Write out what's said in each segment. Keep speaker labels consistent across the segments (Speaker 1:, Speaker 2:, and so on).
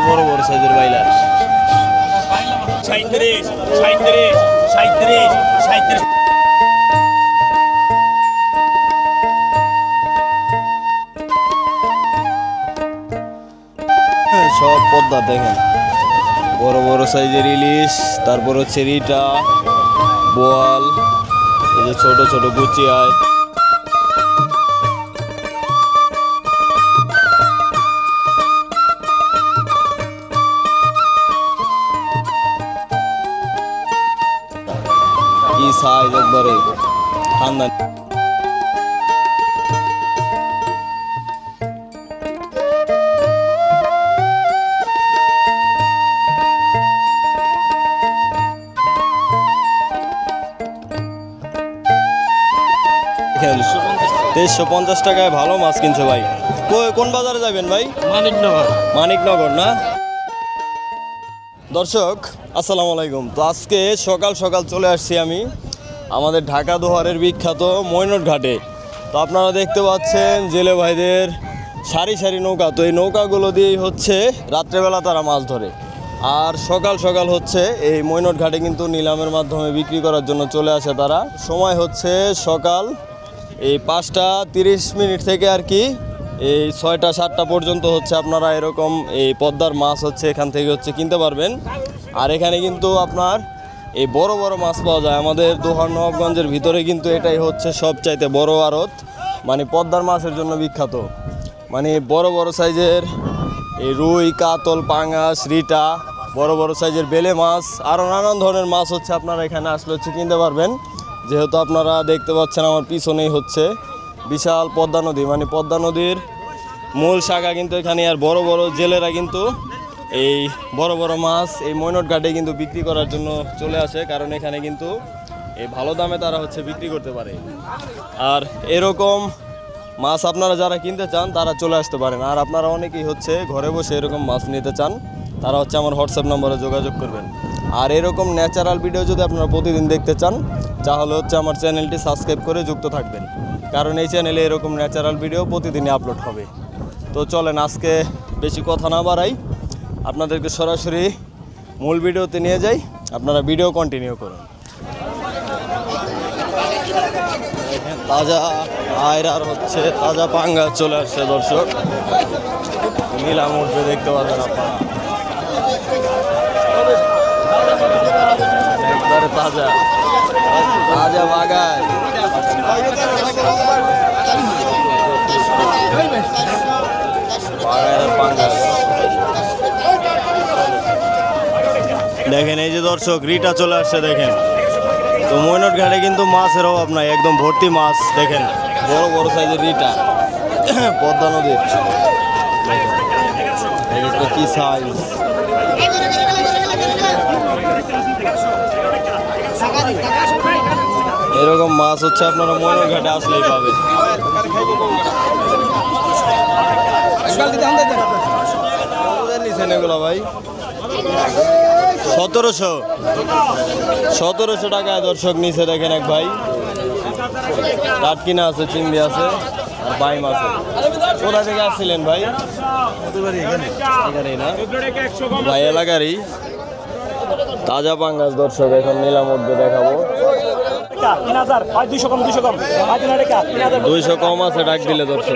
Speaker 1: বড় বড় সাইজের বাইলা 37 37 37 37 সব পদ্মা দেখেন বড় বড় সাইজের ইলিশ, তারপর হচ্ছে রিটা, বোয়াল, এই যে ছোট ছোট গুচিয়ায়। কি সাইজ একবারে ঠান্ডা। $350 টাকায় ভালো মাছ কিনছে ভাই। কোন বাজারে যাবেন ভাই?
Speaker 2: মানিকনগর।
Speaker 1: মানিকনগর না? দর্শক আসসালামু আলাইকুম। তো আজকে সকাল সকাল চলে আসছি আমি আমাদের ঢাকা দোহারের বিখ্যাত মৈনট ঘাটে। তো আপনারা দেখতে পাচ্ছেন জেলে ভাইদের সারি সারি নৌকা। তো এই নৌকাগুলো দিয়েই হচ্ছে রাত্রেবেলা তারা মাছ ধরে, আর সকাল সকাল হচ্ছে এই মৈনট ঘাটে কিন্তু নিলামের মাধ্যমে বিক্রি করার জন্য চলে আসে তারা। সময় হচ্ছে সকাল এই 5টা 30 থেকে আর কি এই 6টা 7টা পর্যন্ত হচ্ছে আপনারা এরকম এই পদ্মার মাছ হচ্ছে এখান থেকে হচ্ছে কিনতে পারবেন। আর এখানে কিন্তু আপনার এই বড় বড় মাছ পাওয়া যায়। আমাদের দোহার নবাবগঞ্জের ভিতরে কিন্তু এটাই হচ্ছে সবচাইতে বড় আড়ত, মানে পদ্মার মাছের জন্য বিখ্যাত। মানে বড় বড় সাইজের এই রুই, কাতল, পাঙাশ, রিটা, বড় বড় সাইজের বেলে মাছ, আরও নানান ধরনের মাছ হচ্ছে আপনারা এখানে আসলে হচ্ছে কিনতে পারবেন। যেহেতু আপনারা দেখতে পাচ্ছেন আমার পিছনেই হচ্ছে বিশাল পদ্মা নদী, মানে পদ্মা নদীর মূল শাখা কিন্তু এখানে। আর বড় বড় জেলেরা কিন্তু এই বড় বড় মাছ এই মৈনট ঘাটে কিন্তু বিক্রি করার জন্য চলে আসে, কারণ এখানে কিন্তু এই ভালো দামে তারা হচ্ছে বিক্রি করতে পারে। আর এরকম মাছ আপনারা যারা কিনতে চান তারা চলে আসতে পারেন। আর আপনারা অনেকেই হচ্ছে ঘরে বসে এরকম মাছ নিতে চান, তারা হচ্ছে আমার হোয়াটসঅ্যাপ নম্বরে যোগাযোগ করবেন। আর এরকম ন্যাচারাল ভিডিও যদি আপনারা প্রতিদিন দেখতে চান তাহলে হচ্ছে আমার চ্যানেলটি সাবস্ক্রাইব করে যুক্ত থাকবেন, কারণ এই চ্যানেলে এরকম ন্যাচারাল ভিডিও প্রতিদিনই আপলোড হবে। তো চলেন আজকে বেশি কথা না বাড়াই, আপনাদেরকে সরাসরি মূল ভিডিওতে নিয়ে যাই, আপনারা ভিডিও কন্টিনিউ করুন। তাজা আয়রার হচ্ছে তাজা পাঙ্গা চলে আসছে দর্শক, নিলাম উঠবে দেখতে পাবেন আপনারা, একবারে তাজা তাজা বাগায়। দেখেন এই যে দর্শক রিটা চলে আসছে দেখেন। তো মৈনট ঘাটে কিন্তু মাছের অভাব নাই, একদম ভর্তি মাছ। দেখেন বড় বড় সাইজের রিটা পদ্মা নদীর, কি সাইজ। এরকম মাছ হচ্ছে আপনারা মৈনট ঘাটে আসলেই পাবেন। এগুলো ভাই 1700 টাকায় দর্শক নিচে দেখেন এক ভাই। টাটকিনা আছে, চিংড়ি আছে, আর বাইম আছে। কোথা থেকে আসছিলেন ভাই? এখানেই না ভাই, এলাকারই তাজা পাঙ্গাস দর্শক এখন নিলাম উঠবে দেখাবো। 200 কম আছে ডাক দিলে দর্শক।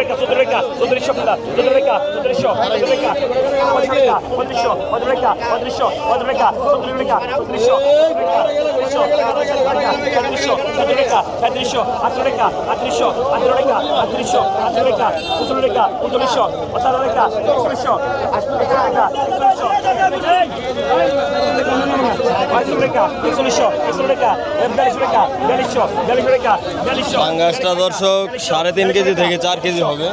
Speaker 1: পাঙ্গাসটা দর্শক 3.5 কেজি থেকে 4 কেজি হবে।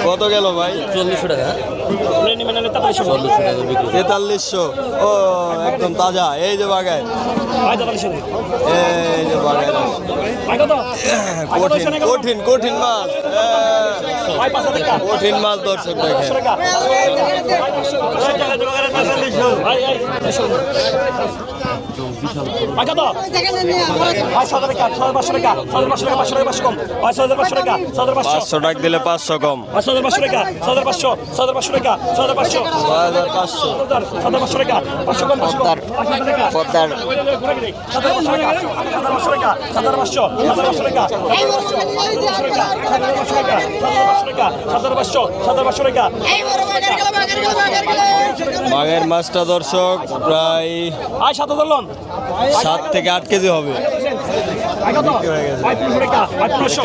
Speaker 1: কত গেল ভাই?
Speaker 2: 40 টাকা।
Speaker 1: 4300। ও একদম তাজা, এই যে বাগায়, এই যে বাগায় কঠিন কঠিন কঠিন মাছ, কঠিন মাছ দর্শক দেখেন।
Speaker 2: কত 5,500 টাকা 5,500 টাকা 500 কম 5,500 টাকা
Speaker 1: 500 টাকা দিলে 500 কম
Speaker 2: 5,500 টাকা 5,500 টাকা 5,500 টাকা 500 কম 500 টাকা 5,500 টাকা
Speaker 1: বাঘের মাছটা দর্শক প্রায় 7 থেকে 8 কেজি হবে।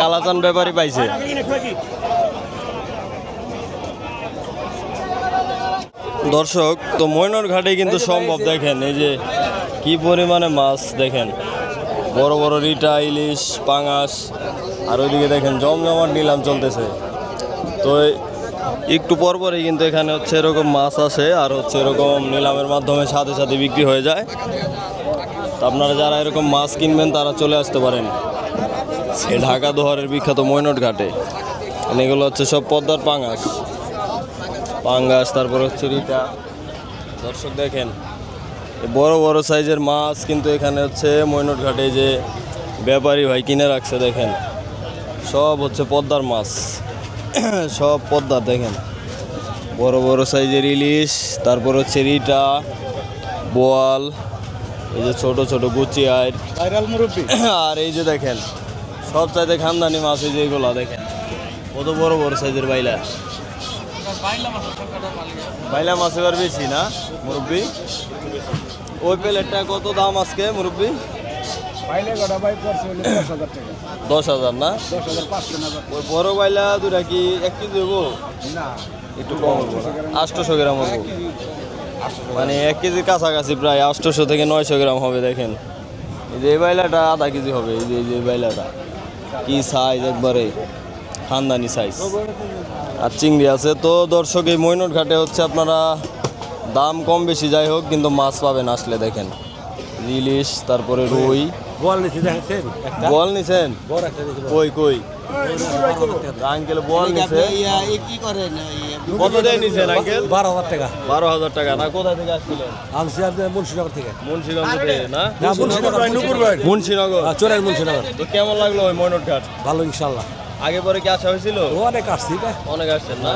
Speaker 1: কালাচান ব্যাপারী পাইছে। দর্শক তো ময়নর ঘাটে কিন্তু সম্ভব, দেখেন এই যে কি পরিমাণে মাছ, দেখেন বড় বড় রিটা, ইলিশ, পাঙাশ, আর ওইদিকে দেখেন জমজমাট নিলাম চলতেছে। তো একটু পরপরই কিন্তু এখানে হচ্ছে এরকম মাছ আসে আর হচ্ছে এরকম নিলামের মাধ্যমে সাথে সাথে বিক্রি হয়ে যায়। তো আপনারা যারা এরকম মাছ কিনবেন তারা চলে আসতে পারেন এই ঢাকা দোহারের বিখ্যাত ময়নট ঘাটে। এগুলো হচ্ছে সব পদ্মার পাঙাশ, তারপর হচ্ছে রিটা। দর্শক দেখেন বড় বড় সাইজের মাছ কিন্তু এখানে হচ্ছে ময়নট ঘাটে যে ব্যাপারী ভাই কিনে রাখছে, দেখেন সব হচ্ছে পদ্মার মাছ, সব পদ্মার। দেখেন বড় বড় সাইজের ইলিশ, তারপর হচ্ছে রিটা, বোয়াল, এই যে ছোট ছোট গুচি আইর, আর এই যে দেখেন সব চাইতে খানদানি মাছ, এই যে এগুলো দেখেন কত বড় বড় সাইজের বাইলা। বাইলা মাছ এবার বেশি না মুরব্বি? ওই প্লেটটা কত দাম আজকে মুরব্বি? 10,000 না? ওই বড় বাইলা দুটা কি 1 কেজি দেবো? একটু কম হবো, 800 গ্রাম হবো, মানে 1 কেজির কাছাকাছি, প্রায় 800 থেকে 900 গ্রাম হবে। দেখেন এই যে এই বাইলাটা আধা কেজি হবে। এই যে বাইলাটা কি সাইজ, একবারে খানদানি সাইজ। আর চিংড়ি আছে। তো দর্শক এই ময়নট ঘাটে হচ্ছে আপনারা দাম কম বেশি যাই হোক কিন্তু মাছ পাবেন আসলে। দেখেন ইলিশ, তারপরে রুই। বল নিছেন? কই আঙ্কেল বল নিছে? কত দিয়ে নিছেন আঙ্কেল?
Speaker 3: 12,000 টাকা।
Speaker 1: 12,000 টাকা না? কোথা থেকে আসছিলেন?
Speaker 3: আমসি আপনি মুন্সিনগর থেকে।
Speaker 1: মুন্সিগঞ্জ থেকে না?
Speaker 3: মুন্সিনগর, চোরাই মুন্সিনগর।
Speaker 1: তো কেমন লাগলো ওই ময়নট ঘাট?
Speaker 3: ভালো ইনশাল্লাহ।
Speaker 1: আগে পরে কি আসা হয়েছিল?
Speaker 3: অনেক আসছি,
Speaker 1: অনেক আসছেন না?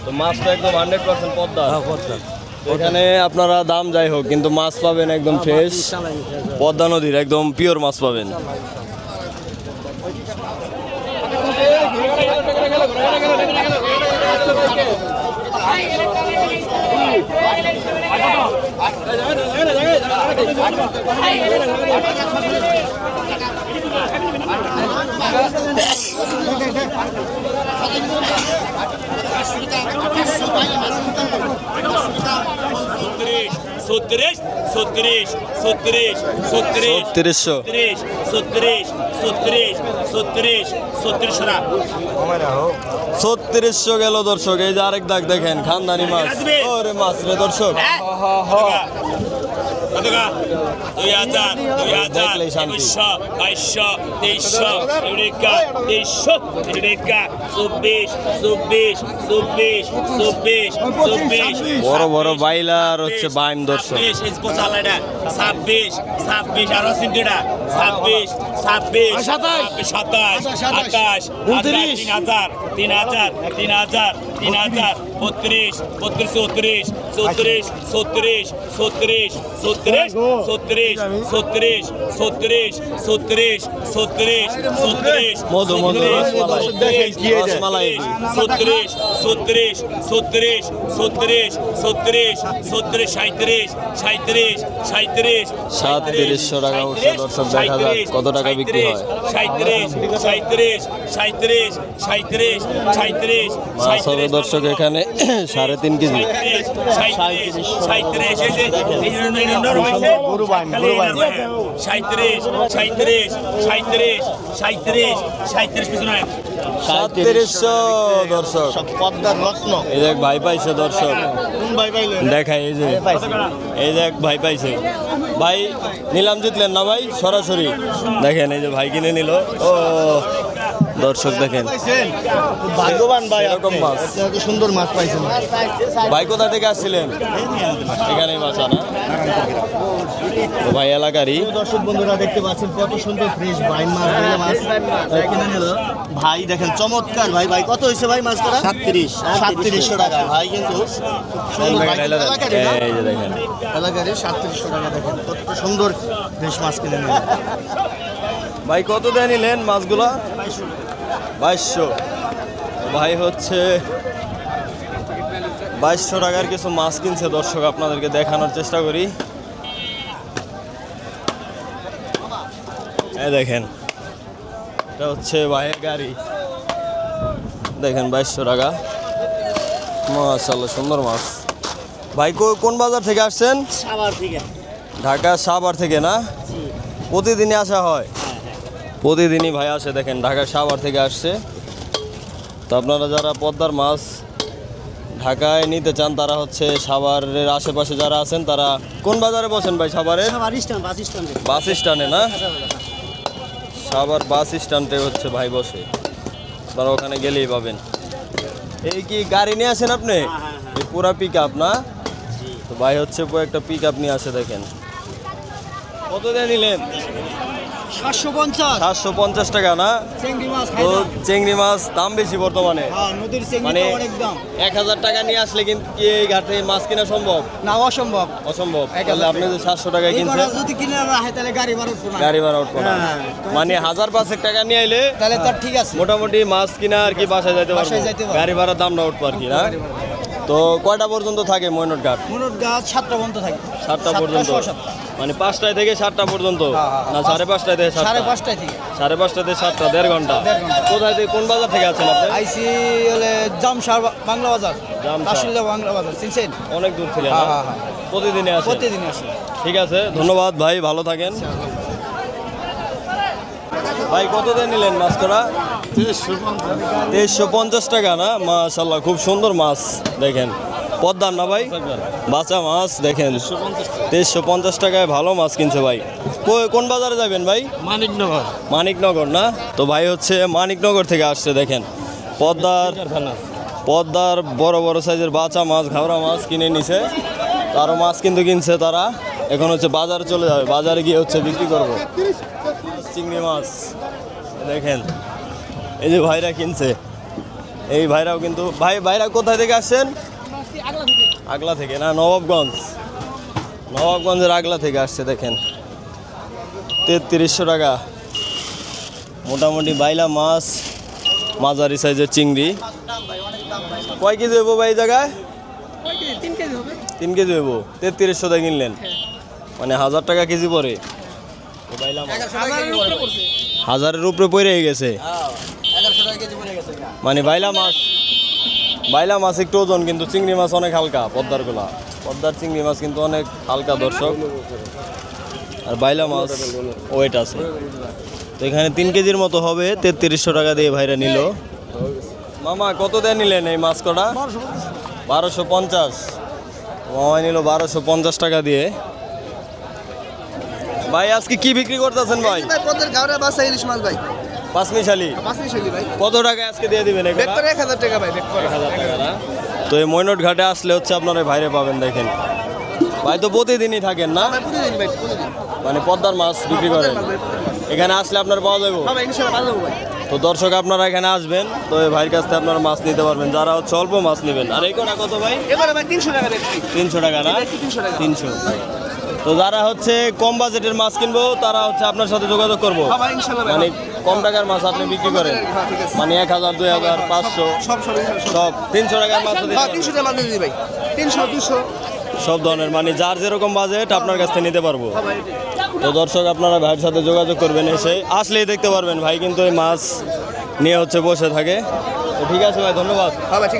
Speaker 1: তো মাছটা একদম 100% পদ্মা।
Speaker 3: পদ্মা।
Speaker 1: এখানে আপনারা দাম যাই হোক কিন্তু মাছ পাবেন একদম ফ্রেশ, পদ্মা নদীর একদম পিওর মাছ পাবেন। ছত্রিশশো গেল দর্শক। এই যে আরেক দাগ দেখেন খানদানি মাছ। ওরে মাছ রে দর্শক, বড় বড় বাইলা আর হচ্ছে বাইম দর্শক।
Speaker 2: 26 আরো 26 27 28 29 3000 3000 32 33 34 34 37 37 37 37 37 37 37 37 37
Speaker 1: মধু মধু রসমালাই
Speaker 2: 37 37 37 37 37 37 37 37
Speaker 1: 3700 টাকা উঠছে দর্শক। দেখা যাক কত টাকা বিক্রি হয়।
Speaker 2: 37
Speaker 1: মাছ হবে দর্শক এখানে 3.5 কেজি। দর্শক
Speaker 4: পদ্মার রত্ন।
Speaker 1: এই দেখ ভাই পাইছে দর্শক, দেখাই এই যে এক ভাই পাইছে। ভাই নিলাম জিতলেন না ভাই? সরাসরি দেখেন এই যে ভাই কিনে নিল। ও দর্শক দেখেন
Speaker 4: ভাগ্যবান ভাই,
Speaker 1: এরকম মাছ,
Speaker 4: এত সুন্দর মাছ পাইছেন।
Speaker 1: ভাই কোথা থেকে আসছিলেন? এখানেই বাসা না? তো ভাই এলাকারই।
Speaker 4: দর্শক বন্ধুরা দেখতে পাচ্ছেন কত সুন্দর ফ্রেশ বাইন মাছ বেলে মাছ কিনে নিল ভাই। দেখেন চমৎকার ভাই। ভাই কত হয়েছে ভাই মাছ করা? 3700 টাকা ভাই। কিন্তু সুন্দর ভাই, এলাকারই না?
Speaker 1: এই যে দেখেন
Speaker 4: এলাকারই 3700 টাকা। দেখেন কত সুন্দর ফ্রেশ মাছ কিনে নিল
Speaker 1: ভাই কত দিয়ে নিলেন মাছগুলা? 2200। ভাই হচ্ছে 2200 টাকার কিছু মাছ কিনছে। দর্শক আপনাদেরকে দেখানোর চেষ্টা করি। এই দেখেন এটা হচ্ছে ভাইয়ের গাড়ি। দেখেন 2200 টাকা। মাশাআল্লাহ সুন্দর মাছ। ভাই কোন বাজার থেকে আসছেন?
Speaker 4: সাভার থেকে।
Speaker 1: ঢাকা সাভার থেকে না? প্রতিদিনই আসা হয়? প্রতিদিনই ভাই আসে। দেখেন ঢাকা সাভার থেকে আসছে। তো আপনারা যারা পদ্মার মাছ ঢাকায় নিতে চান তারা হচ্ছে সাভারের আশেপাশে যারা আছেন তারা কোন বাজারে বসেন ভাই? সাভারে বাস স্ট্যান্ডে না? সাভার বাস স্ট্যান্ডে হচ্ছে ভাই বসে। আপনারা ওখানে গেলেই পাবেন। এই কি গাড়ি নিয়ে আসেন আপনি? এই পুরা পিক আপ না? তো ভাই হচ্ছে পুরো একটা পিক আপ নিয়ে আসে। দেখেন কত দিয়ে নিলেন? 750 টাকা না? তো চিংড়ি মাছ দাম বেশি বর্তমানে। মানে 1000 টাকা নিয়ে আসলে কিন্তু কি এই ঘাটে মাছ কিনা সম্ভব
Speaker 4: না? অসম্ভব।
Speaker 1: অসম্ভব। তাহলে আপনি যে 700 টাকায় কিনছেন,
Speaker 4: যদি কিনে রাখে তাহলে গাড়ি ভাড়া উঠবো না।
Speaker 1: গাড়ি ভাড়া উঠবো না। মানে 1000-500 টাকা নিয়ে আইলে
Speaker 4: তাহলে তার ঠিক আছে।
Speaker 1: মোটামুটি মাছ কিনা আর কি বাসায় যাইতে পারবো।
Speaker 4: বাসায় যাইতে পারবো।
Speaker 1: গাড়ি ভাড়ার দামটা উঠবো আর কি না? তো কয়টা পর্যন্ত থাকে ময়নট ঘাট?
Speaker 4: মনোট গাছ 7টা পর্যন্ত থাকে।
Speaker 1: 7টা পর্যন্ত? মানে 5টায় থেকে 7টা পর্যন্ত না 5:30 থেকে 7টা?
Speaker 4: 5:30 থেকে
Speaker 1: 5:30 থেকে 7টা, 1.5 ঘন্টা।
Speaker 4: 1.5 ঘন্টা।
Speaker 1: কোথায় থেকে কোন বাজার থেকে আছেন আপনি?
Speaker 4: আইসি হলে জামশার বাংলা বাজার।
Speaker 1: জামশার।
Speaker 4: আশুলিয়া বাংলা বাজার চিনছেন?
Speaker 1: অনেক দূর ছিলেন
Speaker 4: হ্যাঁ,
Speaker 1: না?
Speaker 4: হ্যাঁ, হ্যাঁ।
Speaker 1: প্রতিদিনই আসেন?
Speaker 4: প্রতিদিন আসে।
Speaker 1: ঠিক আছে, ধন্যবাদ ভাই, ভালো থাকেন। ভাই কত দিয়ে নিলেন মাছ করা? 2350 টাকা না? মাশাআল্লাহ খুব সুন্দর মাছ। দেখেন পদ্মার না ভাই? বাঁচা মাছ। দেখেন 2350 টাকায় ভালো মাছ কিনছে ভাই। কোন বাজারে যাবেন ভাই?
Speaker 3: মানিকনগর।
Speaker 1: মানিকনগর না? তো ভাই হচ্ছে মানিকনগর থেকে আসছে। দেখেন পদ্মার বড় বড় সাইজের বাঁচা মাছ, ঘাওড়া মাছ কিনে নিছে। আরও মাছ কিন্তু কিনছে তারা। এখন হচ্ছে বাজারে চলে যাবে, বাজারে গিয়ে হচ্ছে বিক্রি করবো চিংড়ি মাছ। দেখেন এই যে ভাইরা কিনছে, এই ভাইরাও কিন্তু ভাইরা কোথায় থেকে আসছেন? আগলা থেকে না? নবাবগঞ্জের আগলা থেকে আসছে। দেখেন 3300 টাকা। মোটামুটি বাইলা মাছ, মাঝারি সাইজের চিংড়ি। কয় কেজি হইব ভাই এই জায়গায়? 3 কেজি হইব। 3300 টাকা কিনলেন, মানে 1000 টাকা কেজি পরে। বাইলা মাছ 1000-এর উপরে পড়ে গেছে। মানে বাইলা মাছ একটু ওজন, কিন্তু চিংড়ি মাছ অনেক হালকা। পদ্মার চিংড়ি মাছ কিন্তু অনেক হালকা দর্শক। আর বাইলা মাছ ওয়েট আছে। তো এখানে 3 কেজির মতো হবে। 3300 টাকা দিয়ে ভাইরা নিল। মামা কত দিয়ে নিলেন এই মাছ কটা? 1250। মামা নিল 1250 টাকা দিয়ে। ভাই আজকে কি বিক্রি করতেছেন ভাই?
Speaker 4: ইলিশ মাছ ভাই,
Speaker 1: পাঁচমিশালি।
Speaker 4: ভাই
Speaker 1: কত টাকা আজকে দিয়ে দিবেন?
Speaker 4: 1000 টাকা ভাই।
Speaker 1: 1000 টাকা না? তো এই ময়নট ঘাটে আসলে হচ্ছে আপনারা ভাইরে পাবেন। দেখেন ভাই তো প্রতিদিনই থাকেন না?
Speaker 4: প্রতিদিন ভাই, প্রতিদিন।
Speaker 1: মানে পদ্মার মাছ বিক্রি করেন? এখানে আসলে আপনার পাওয়া যাবে?
Speaker 4: ভাই ইনশাআল্লাহ ভালো ভাই।
Speaker 1: তো দর্শক আপনারা এখানে আসবেন, তো এই ভাইয়ের কাছ থেকে আপনারা মাছ নিতে পারবেন যারা হচ্ছে অল্প মাছ নেবেন। আর এই কোটা কত ভাই?
Speaker 4: এবারে ভাই 300 টাকা রেট।
Speaker 1: 300 টাকা না? 300। তো যারা হচ্ছে কম বাজেটের মাছ কিনবো তারা হচ্ছে আপনার সাথে যোগাযোগ করবো।
Speaker 4: হ্যাঁ ভাই ইনশাআল্লাহ ভাই।
Speaker 1: মানে কম টাকার মাছ আপনি বিক্রি করেন?
Speaker 4: হ্যাঁ, ঠিক আছে।
Speaker 1: মানে 1000, 2000, 500
Speaker 4: সব
Speaker 1: সব 300 টাকার মাছ দিতে
Speaker 4: হ্যাঁ,
Speaker 1: পারবেন?
Speaker 4: 300 টাকা মাছ দিই ভাই। 300 200
Speaker 1: সব ধরনের, মানে যার যেরকম বাজেট আপনার কাছ থেকে নিতে পারবো।
Speaker 4: হ্যাঁ ভাই।
Speaker 1: তো দর্শক আপনারা ভাইয়ের সাথে যোগাযোগ করবেন, এসে আসলেই দেখতে পারবেন ভাই কিন্তু এই মাছ নিয়ে হচ্ছে বসে থাকে। তো ঠিক আছে ভাই, ধন্যবাদ।
Speaker 4: হ্যাঁ ভাই।